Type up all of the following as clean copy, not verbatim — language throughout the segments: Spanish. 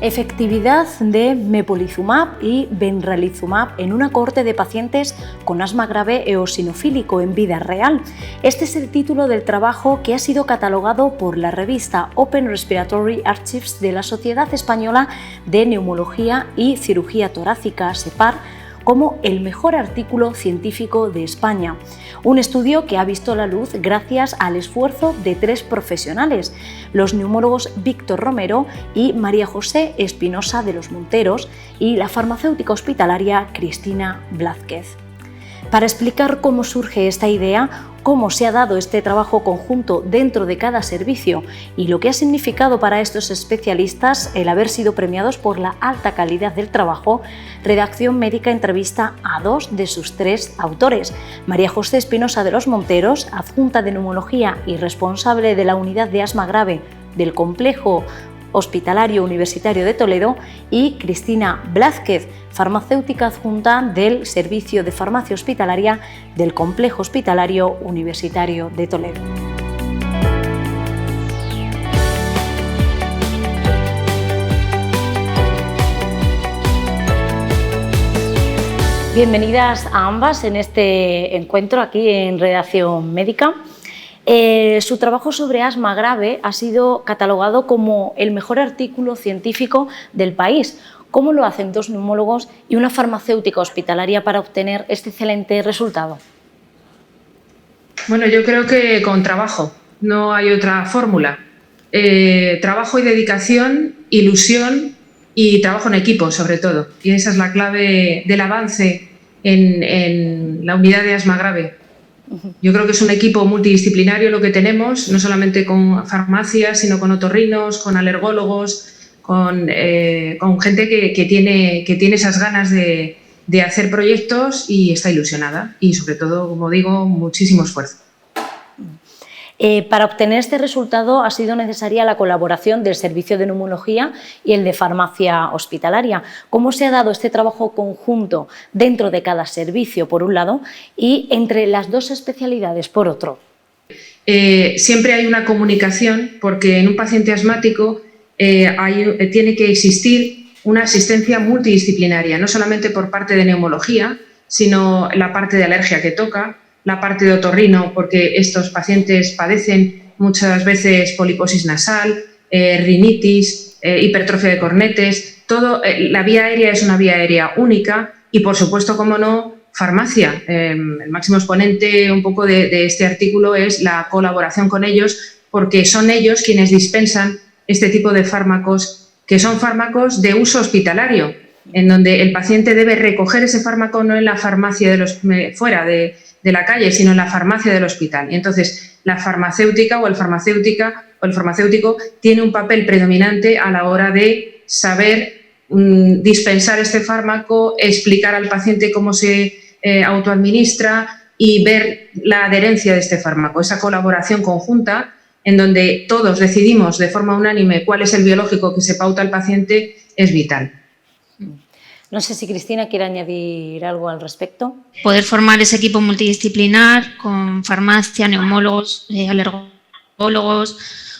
Efectividad de mepolizumab y benralizumab en una cohorte de pacientes con asma grave eosinofílico en vida real. Este es el título del trabajo que ha sido catalogado por la revista Open Respiratory Archives de la Sociedad Española de Neumología y Cirugía Torácica, SEPAR, como el mejor artículo científico de España. Un estudio que ha visto la luz gracias al esfuerzo de 3 profesionales, los neumólogos Víctor Romero y María José Espinosa de los Monteros y la farmacéutica hospitalaria Cristina Blázquez. Para explicar cómo surge esta idea, cómo se ha dado este trabajo conjunto dentro de cada servicio y lo que ha significado para estos especialistas el haber sido premiados por la alta calidad del trabajo, Redacción Médica entrevista a 2 de sus 3 autores. María José Espinosa de los Monteros, adjunta de neumología y responsable de la unidad de asma grave del Complejo Hospitalario Universitario de Toledo, y Cristina Blázquez, farmacéutica adjunta del Servicio de Farmacia Hospitalaria del Complejo Hospitalario Universitario de Toledo. Bienvenidas a ambas en este encuentro aquí en Redacción Médica. Su trabajo sobre asma grave ha sido catalogado como el mejor artículo científico del país. ¿Cómo lo hacen 2 neumólogos y una farmacéutica hospitalaria para obtener este excelente resultado? Bueno, yo creo que con trabajo, no hay otra fórmula. Trabajo y dedicación, ilusión y trabajo en equipo, sobre todo. Y esa es la clave del avance en la unidad de asma grave. Yo creo que es un equipo multidisciplinario lo que tenemos, no solamente con farmacias, sino con otorrinos, con alergólogos, con gente que tiene esas ganas de hacer proyectos y está ilusionada. Y sobre todo, como digo, muchísimo esfuerzo. Para obtener este resultado ha sido necesaria la colaboración del Servicio de Neumología y el de Farmacia Hospitalaria. ¿Cómo se ha dado este trabajo conjunto dentro de cada servicio, por un lado, y entre las 2 especialidades, por otro? Siempre hay una comunicación, porque en un paciente asmático tiene que existir una asistencia multidisciplinaria, no solamente por parte de neumología, sino la parte de alergia que toca, la parte de otorrino, porque estos pacientes padecen muchas veces poliposis nasal, rinitis, hipertrofia de cornetes, todo. La vía aérea es una vía aérea única y, por supuesto, como no, farmacia. El máximo exponente un poco de este artículo es la colaboración con ellos, porque son ellos quienes dispensan este tipo de fármacos, que son fármacos de uso hospitalario, en donde el paciente debe recoger ese fármaco no en la farmacia fuera de la calle, sino en la farmacia del hospital. Y entonces la farmacéutica o el farmacéutico tiene un papel predominante a la hora de saber dispensar este fármaco, explicar al paciente cómo se autoadministra y ver la adherencia de este fármaco. Esa colaboración conjunta en donde todos decidimos de forma unánime cuál es el biológico que se pauta al paciente es vital. No sé si Cristina quiere añadir algo al respecto. Poder formar ese equipo multidisciplinar con farmacia, neumólogos, alergólogos,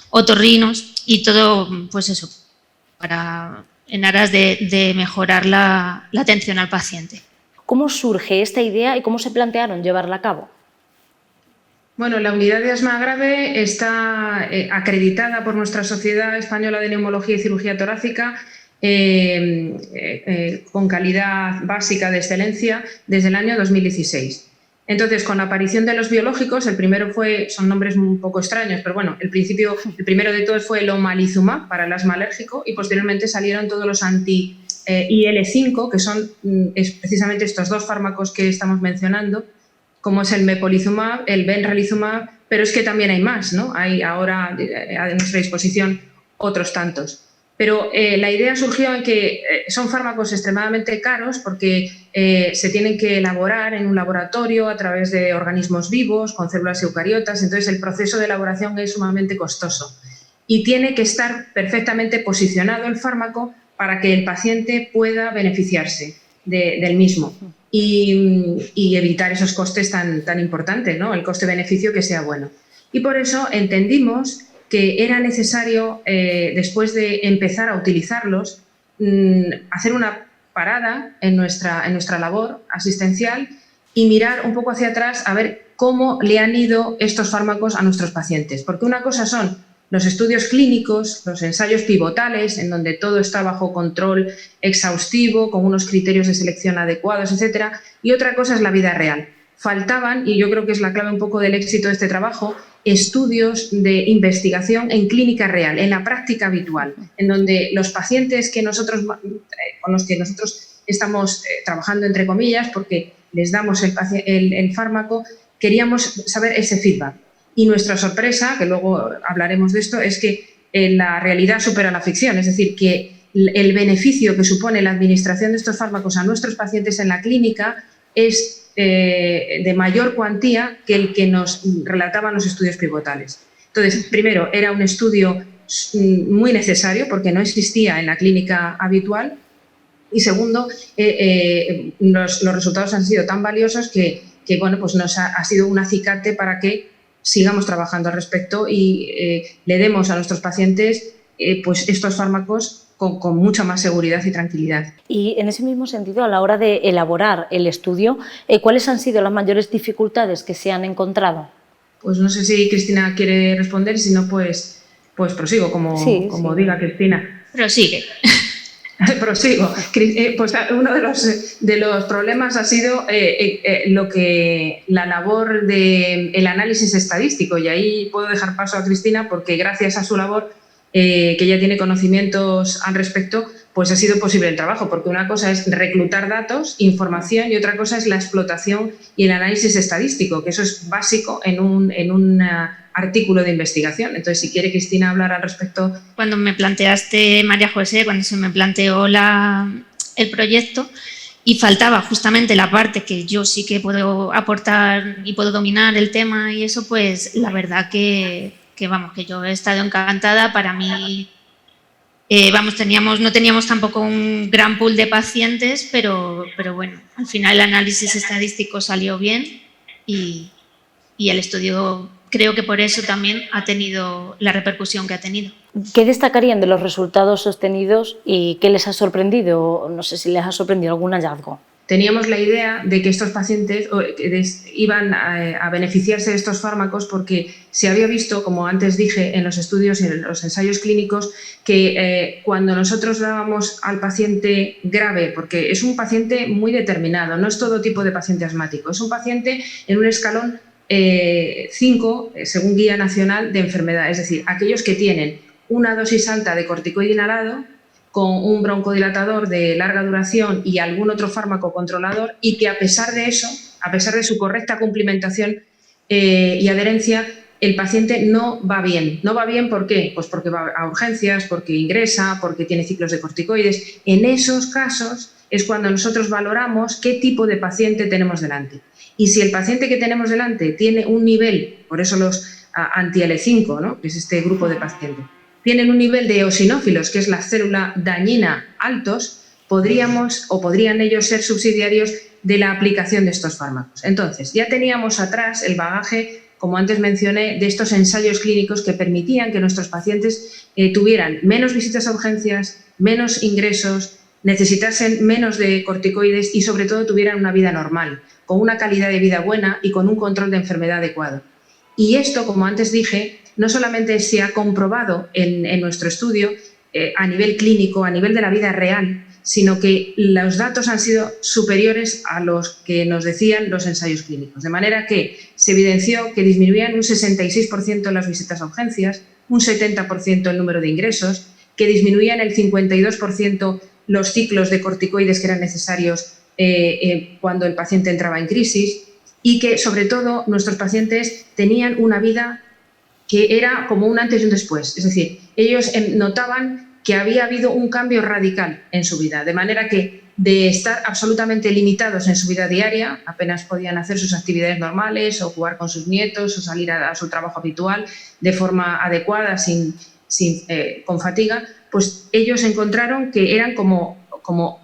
otorrinos y todo, pues eso, en aras de mejorar la atención al paciente. ¿Cómo surge esta idea y cómo se plantearon llevarla a cabo? Bueno, la unidad de asma grave está acreditada por nuestra Sociedad Española de Neumología y Cirugía Torácica con calidad básica de excelencia desde el año 2016. Entonces, con la aparición de los biológicos, el primero son nombres un poco extraños, pero bueno, el primero de todos fue el omalizumab para el asma alérgico y posteriormente salieron todos los anti-IL-5, que son precisamente estos 2 fármacos que estamos mencionando, como es el mepolizumab, el benralizumab, pero es que también hay más, ¿no? Hay ahora a nuestra disposición otros tantos. Pero la idea surgió en que son fármacos extremadamente caros porque se tienen que elaborar en un laboratorio a través de organismos vivos, con células eucariotas, entonces el proceso de elaboración es sumamente costoso. Y tiene que estar perfectamente posicionado el fármaco para que el paciente pueda beneficiarse del mismo y evitar esos costes tan importantes, ¿no? El coste-beneficio que sea bueno. Y por eso entendimos que era necesario, después de empezar a utilizarlos, hacer una parada en nuestra labor asistencial y mirar un poco hacia atrás a ver cómo le han ido estos fármacos a nuestros pacientes. Porque una cosa son los estudios clínicos, los ensayos pivotales, en donde todo está bajo control exhaustivo, con unos criterios de selección adecuados, etcétera, y otra cosa es la vida real. Faltaban, y yo creo que es la clave un poco del éxito de este trabajo, estudios de investigación en clínica real, en la práctica habitual, en donde los pacientes con los que nosotros estamos trabajando, entre comillas, porque les damos el fármaco, queríamos saber ese feedback. Y nuestra sorpresa, que luego hablaremos de esto, es que la realidad supera la ficción, es decir, que el beneficio que supone la administración de estos fármacos a nuestros pacientes en la clínica es de mayor cuantía que el que nos relataban los estudios pivotales. Entonces, primero, era un estudio muy necesario porque no existía en la clínica habitual, y segundo, los resultados han sido tan valiosos que bueno, pues nos ha sido un acicate para que sigamos trabajando al respecto y le demos a nuestros pacientes pues estos fármacos con mucha más seguridad y tranquilidad. Y en ese mismo sentido, a la hora de elaborar el estudio, ¿cuáles han sido las mayores dificultades que se han encontrado? Pues no sé si Cristina quiere responder, si no, pues prosigo, como diga Cristina. Prosigue. Prosigo. Pues uno de los problemas ha sido la labor del análisis estadístico, y ahí puedo dejar paso a Cristina porque gracias a su labor, que ella tiene conocimientos al respecto, pues ha sido posible el trabajo, porque una cosa es reclutar datos, información, y otra cosa es la explotación y el análisis estadístico, que eso es básico en un artículo de investigación. Entonces, si quiere Cristina hablar al respecto. Cuando me planteaste, María José, cuando se me planteó el proyecto, y faltaba justamente la parte que yo sí que puedo aportar y puedo dominar el tema y eso, pues la verdad que yo he estado encantada. Para mí, no teníamos tampoco un gran pool de pacientes, pero bueno, al final el análisis estadístico salió bien y el estudio creo que por eso también ha tenido la repercusión que ha tenido. ¿Qué destacarían de los resultados obtenidos y qué les ha sorprendido? No sé si les ha sorprendido algún hallazgo. Teníamos la idea de que estos pacientes iban a beneficiarse de estos fármacos porque se había visto, como antes dije, en los estudios y en los ensayos clínicos, que cuando nosotros dábamos al paciente grave, porque es un paciente muy determinado, no es todo tipo de paciente asmático, es un paciente en un escalón 5, según Guía Nacional de Enfermedad, es decir, aquellos que tienen una dosis alta de corticoide inhalado, con un broncodilatador de larga duración y algún otro fármaco controlador, y que a pesar de eso, a pesar de su correcta cumplimentación y adherencia, el paciente no va bien. ¿No va bien por qué? Pues porque va a urgencias, porque ingresa, porque tiene ciclos de corticoides. En esos casos es cuando nosotros valoramos qué tipo de paciente tenemos delante. Y si el paciente que tenemos delante tiene un nivel, por eso los anti-L5, ¿no?, que es este grupo de pacientes, tienen un nivel de eosinófilos, que es la célula dañina, altos, podrían ellos ser subsidiarios de la aplicación de estos fármacos. Entonces, ya teníamos atrás el bagaje, como antes mencioné, de estos ensayos clínicos que permitían que nuestros pacientes tuvieran menos visitas a urgencias, menos ingresos, necesitasen menos de corticoides y, sobre todo, tuvieran una vida normal, con una calidad de vida buena y con un control de enfermedad adecuado. Y esto, como antes dije, no solamente se ha comprobado en nuestro estudio a nivel clínico, a nivel de la vida real, sino que los datos han sido superiores a los que nos decían los ensayos clínicos. De manera que se evidenció que disminuían un 66% las visitas a urgencias, un 70% el número de ingresos, que disminuían el 52% los ciclos de corticoides que eran necesarios cuando el paciente entraba en crisis, y que, sobre todo, nuestros pacientes tenían una vida que era como un antes y un después. Es decir, ellos notaban que había habido un cambio radical en su vida, de manera que de estar absolutamente limitados en su vida diaria, apenas podían hacer sus actividades normales o jugar con sus nietos o salir a su trabajo habitual de forma adecuada, con fatiga, pues ellos encontraron que eran como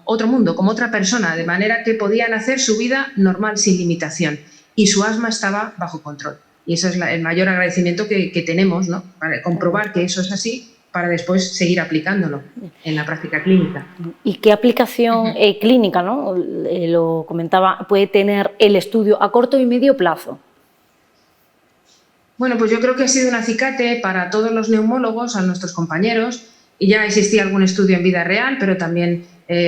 otro mundo, como otra persona, de manera que podían hacer su vida normal sin limitación y su asma estaba bajo control. Y eso es el mayor agradecimiento que tenemos, ¿no?, para comprobar que eso es así, para después seguir aplicándolo en la práctica clínica. ¿Y qué aplicación clínica, ¿no? Lo comentaba, puede tener el estudio a corto y medio plazo? Bueno, pues yo creo que ha sido un acicate para todos los neumólogos, a nuestros compañeros, y ya existía algún estudio en vida real, pero también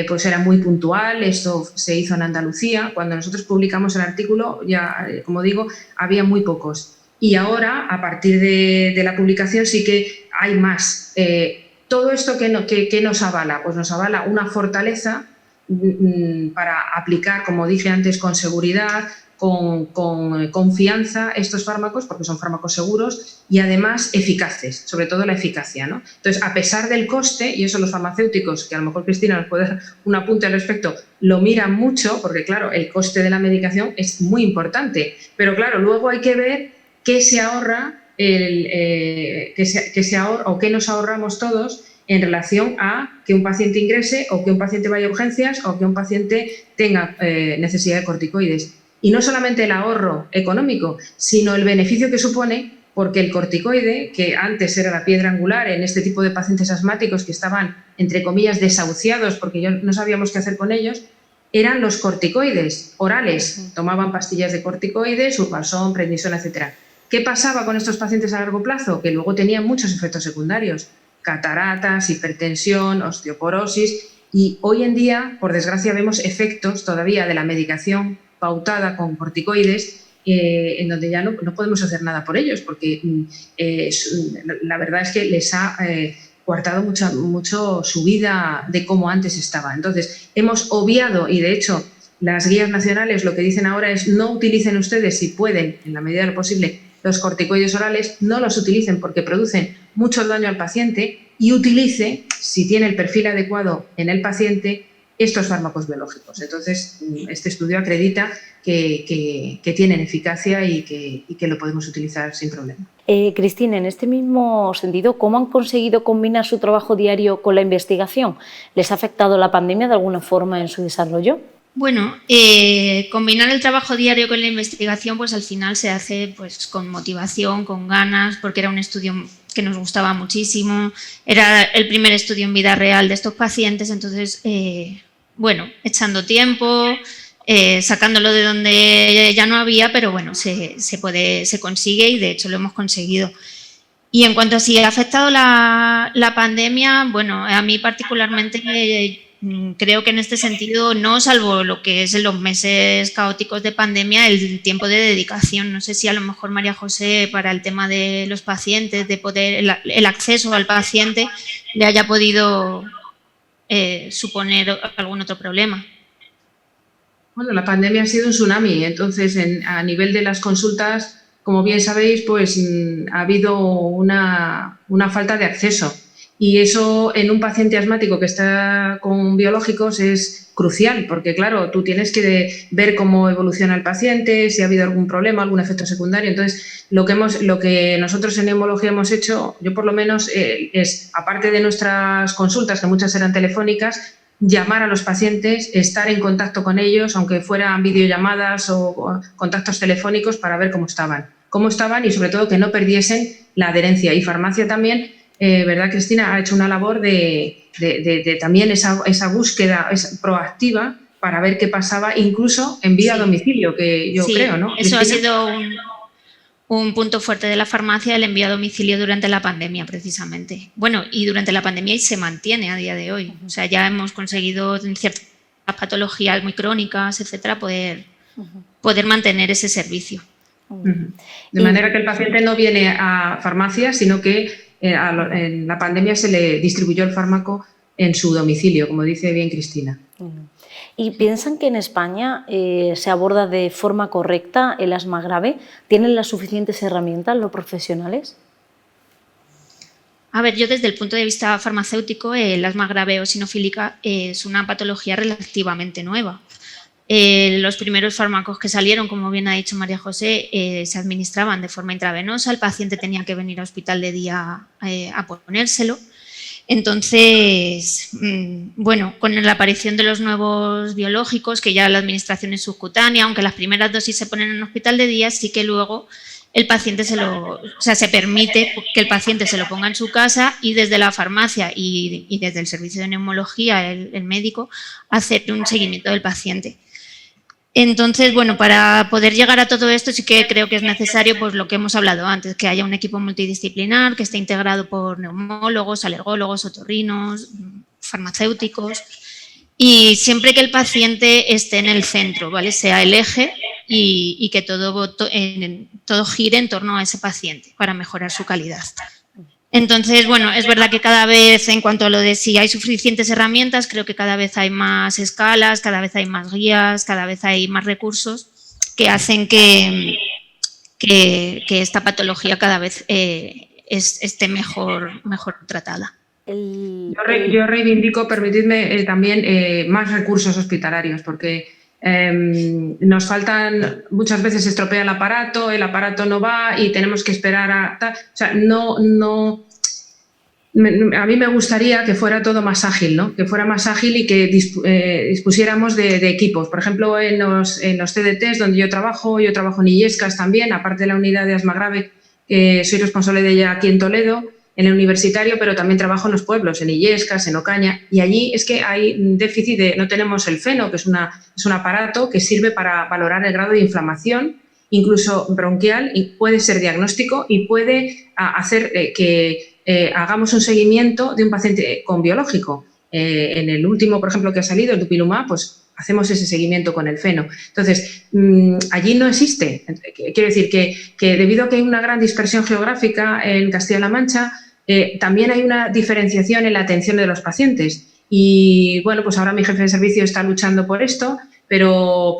pues era muy puntual. Esto se hizo en Andalucía. Cuando nosotros publicamos el artículo, ya, como digo, había muy pocos. Y ahora, a partir de la publicación, sí que hay más. Todo esto que nos avala, pues nos avala una fortaleza para aplicar, como dije antes, con seguridad, con confianza estos fármacos, porque son fármacos seguros y además eficaces, sobre todo la eficacia, ¿no? Entonces, a pesar del coste, y eso los farmacéuticos, que a lo mejor Cristina nos puede dar un apunte al respecto, lo miran mucho, porque claro, el coste de la medicación es muy importante, pero claro, luego hay que ver qué se ahorra, o qué nos ahorramos todos en relación a que un paciente ingrese o que un paciente vaya a urgencias o que un paciente tenga necesidad de corticoides. Y no solamente el ahorro económico, sino el beneficio que supone, porque el corticoide, que antes era la piedra angular en este tipo de pacientes asmáticos que estaban, entre comillas, desahuciados porque no sabíamos qué hacer con ellos, eran los corticoides orales. Tomaban pastillas de corticoides, Sulbacson, prednisona, etc. ¿Qué pasaba con estos pacientes a largo plazo? Que luego tenían muchos efectos secundarios, cataratas, hipertensión, osteoporosis, y hoy en día, por desgracia, vemos efectos todavía de la medicación pautada con corticoides, en donde ya no podemos hacer nada por ellos, porque la verdad es que les ha coartado mucho su vida de cómo antes estaba. Entonces, hemos obviado, y de hecho las guías nacionales lo que dicen ahora es: no utilicen ustedes, si pueden, en la medida de lo posible, los corticoides orales, no los utilicen porque producen mucho daño al paciente, y utilice, si tiene el perfil adecuado en el paciente, estos fármacos biológicos. Entonces, este estudio acredita que tienen eficacia y que lo podemos utilizar sin problema. Cristina, en este mismo sentido, ¿cómo han conseguido combinar su trabajo diario con la investigación? ¿Les ha afectado la pandemia de alguna forma en su desarrollo? Bueno, combinar el trabajo diario con la investigación, pues al final se hace pues con motivación, con ganas, porque era un estudio que nos gustaba muchísimo, era el primer estudio en vida real de estos pacientes, entonces, bueno, echando tiempo, sacándolo de donde ya no había, pero bueno, se consigue, y de hecho lo hemos conseguido. Y en cuanto a si ha afectado la pandemia, bueno, a mí particularmente creo que en este sentido no, salvo lo que es en los meses caóticos de pandemia, el tiempo de dedicación. No sé si a lo mejor María José, para el tema de los pacientes, de poder el acceso al paciente, le haya podido suponer algún otro problema. Bueno, la pandemia ha sido un tsunami, entonces a nivel de las consultas, como bien sabéis, pues ha habido una falta de acceso. Y eso en un paciente asmático que está con biológicos es crucial, porque claro, tú tienes que ver cómo evoluciona el paciente, si ha habido algún problema, algún efecto secundario. Entonces, lo que nosotros en neumología hemos hecho, yo por lo menos, es, aparte de nuestras consultas, que muchas eran telefónicas, llamar a los pacientes, estar en contacto con ellos, aunque fueran videollamadas o contactos telefónicos, para ver cómo estaban y sobre todo que no perdiesen la adherencia. Y farmacia también, ¿verdad, Cristina? Ha hecho una labor de también esa búsqueda proactiva para ver qué pasaba, incluso envío a domicilio, que yo creo, ¿no? Eso ha sido un punto fuerte de la farmacia, el envío a domicilio durante la pandemia, precisamente. Bueno, y durante la pandemia y se mantiene a día de hoy. O sea, ya hemos conseguido en ciertas patologías muy crónicas, etcétera, poder mantener ese servicio. De manera que el paciente no viene a farmacia, sino que en la pandemia se le distribuyó el fármaco en su domicilio, como dice bien Cristina. ¿Y piensan que en España se aborda de forma correcta el asma grave? ¿Tienen las suficientes herramientas los profesionales? A ver, yo desde el punto de vista farmacéutico, el asma grave eosinofílica es una patología relativamente nueva. Los primeros fármacos que salieron, como bien ha dicho María José, se administraban de forma intravenosa, el paciente tenía que venir al hospital de día a ponérselo. Entonces, bueno, con la aparición de los nuevos biológicos, que ya la administración es subcutánea, aunque las primeras dosis se ponen en un hospital de día, sí que luego el paciente se permite que el paciente se lo ponga en su casa y desde la farmacia y desde el servicio de neumología, el médico, hacer un seguimiento del paciente. Entonces, bueno, para poder llegar a todo esto sí que creo que es necesario, pues lo que hemos hablado antes, que haya un equipo multidisciplinar, que esté integrado por neumólogos, alergólogos, otorrinos, farmacéuticos, y siempre que el paciente esté en el centro, ¿vale? Sea el eje y que todo gire en torno a ese paciente para mejorar su calidad. Entonces, bueno, es verdad que cada vez, en cuanto a lo de si hay suficientes herramientas, creo que cada vez hay más escalas, cada vez hay más guías, cada vez hay más recursos que hacen que esta patología cada vez esté mejor tratada. Yo reivindico, permitidme, también más recursos hospitalarios, porque nos faltan, muchas veces se estropea el aparato no va y tenemos que esperar a... O sea, a mí me gustaría que fuera todo más ágil, ¿no? Que fuera más ágil y que dispusiéramos de equipos. Por ejemplo, en los CDTs donde yo trabajo en Illescas también, aparte de la unidad de asma grave, soy responsable de ella aquí en Toledo, en el universitario, pero también trabajo en los pueblos, en Illescas, en Ocaña, y allí es que hay un déficit no tenemos el feno, que es un aparato que sirve para valorar el grado de inflamación, incluso bronquial, y puede ser diagnóstico y puede hacer que hagamos un seguimiento de un paciente con biológico. En el último, por ejemplo, que ha salido, el dupilumab, pues hacemos ese seguimiento con el feno. Entonces, allí no existe. Quiero decir que debido a que hay una gran dispersión geográfica en Castilla-La Mancha, también hay una diferenciación en la atención de los pacientes. Y, bueno, pues ahora mi jefe de servicio está luchando por esto, pero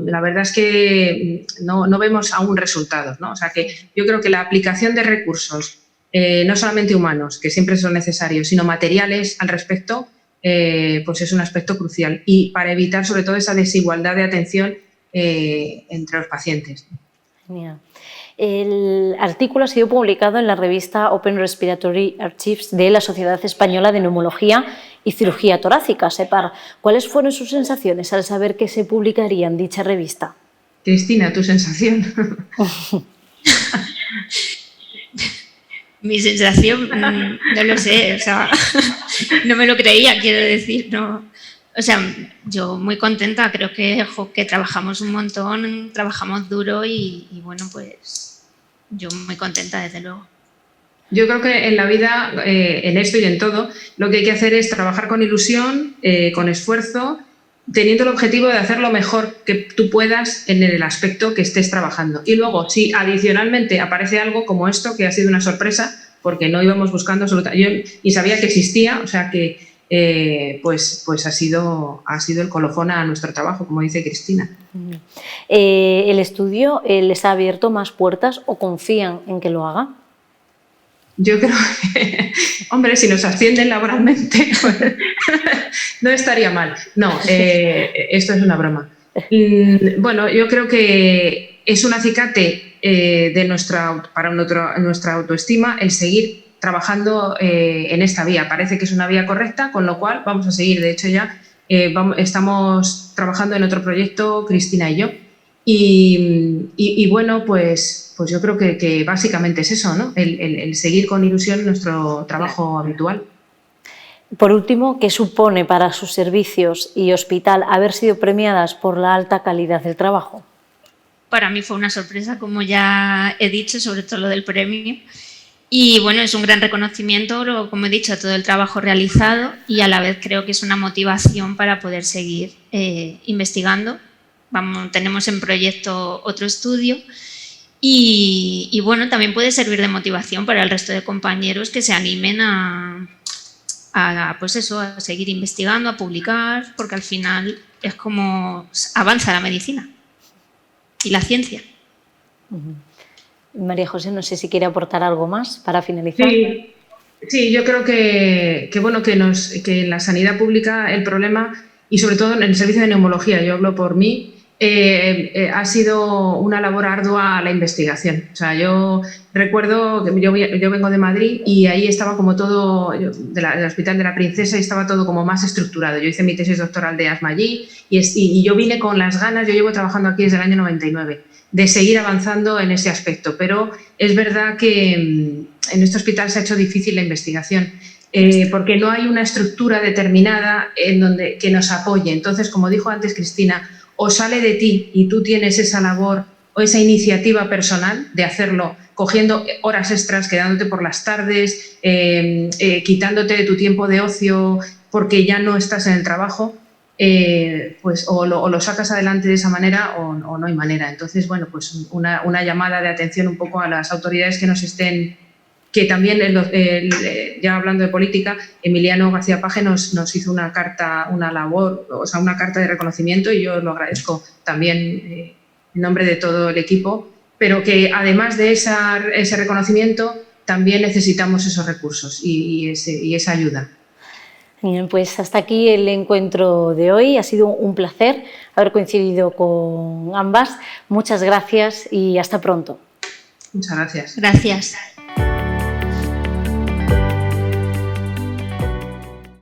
la verdad es que no vemos aún resultados, ¿no? O sea, que yo creo que la aplicación de recursos, no solamente humanos, que siempre son necesarios, sino materiales al respecto, pues es un aspecto crucial. Y para evitar, sobre todo, esa desigualdad de atención entre los pacientes. Genial. El artículo ha sido publicado en la revista Open Respiratory Archives de la Sociedad Española de Neumología y Cirugía Torácica, SEPAR. ¿Cuáles fueron sus sensaciones al saber que se publicaría en dicha revista? Cristina, ¿tu sensación? Mi sensación, no lo sé, o sea, no me lo creía, quiero decir, no. O sea, yo muy contenta, creo que trabajamos un montón, trabajamos duro y bueno, pues yo muy contenta, desde luego. Yo creo que en la vida, en esto y en todo, lo que hay que hacer es trabajar con ilusión, con esfuerzo, teniendo el objetivo de hacer lo mejor que tú puedas en el aspecto que estés trabajando. Y luego, si adicionalmente aparece algo como esto, que ha sido una sorpresa, porque no íbamos buscando absolutamente, yo ni sabía que existía, o sea que pues ha sido el colofón a nuestro trabajo, como dice Cristina. ¿El estudio les ha abierto más puertas o confían en que lo haga? Yo creo que, hombre, si nos ascienden laboralmente, pues, no estaría mal. No, esto es una broma. Bueno, yo creo que es un acicate para nuestra autoestima el seguir trabajando en esta vía. Parece que es una vía correcta, con lo cual vamos a seguir. De hecho, ya estamos trabajando en otro proyecto, Cristina y yo. Y bueno, pues yo creo que básicamente es eso, ¿no? El seguir con ilusión nuestro trabajo habitual. Por último, ¿qué supone para sus servicios y hospital haber sido premiadas por la alta calidad del trabajo? Para mí fue una sorpresa, como ya he dicho, sobre todo lo del premio. Y bueno, es un gran reconocimiento, como he dicho, a todo el trabajo realizado y a la vez creo que es una motivación para poder seguir investigando. Tenemos en proyecto otro estudio y bueno, también puede servir de motivación para el resto de compañeros que se animen a seguir investigando, a publicar, porque al final es como avanza la medicina y la ciencia. María José, no sé si quiere aportar algo más para finalizar. Sí, yo creo que en la sanidad pública el problema, y sobre todo en el servicio de neumología, yo hablo por mí, ha sido una labor ardua la investigación. O sea, yo recuerdo que yo vengo de Madrid y ahí estaba como todo, del Hospital de la Princesa, y estaba todo como más estructurado. Yo hice mi tesis doctoral de asma allí y yo vine con las ganas, yo llevo trabajando aquí desde el año 99. de seguir avanzando en ese aspecto. Pero es verdad que en este hospital se ha hecho difícil la investigación porque no hay una estructura determinada que nos apoye. Entonces, como dijo antes Cristina, o sale de ti y tú tienes esa labor o esa iniciativa personal de hacerlo, cogiendo horas extras, quedándote por las tardes, quitándote de tu tiempo de ocio porque ya no estás en el trabajo, pues o lo sacas adelante de esa manera o no hay manera. Entonces, bueno, pues una llamada de atención un poco a las autoridades que nos estén, que también, ya hablando de política, Emiliano García Paje nos hizo una carta, una labor, o sea, una carta de reconocimiento, y yo lo agradezco también en nombre de todo el equipo, pero que además de ese reconocimiento también necesitamos esos recursos y esa ayuda. Bien, pues hasta aquí el encuentro de hoy. Ha sido un placer haber coincidido con ambas. Muchas gracias y hasta pronto. Muchas gracias. Gracias.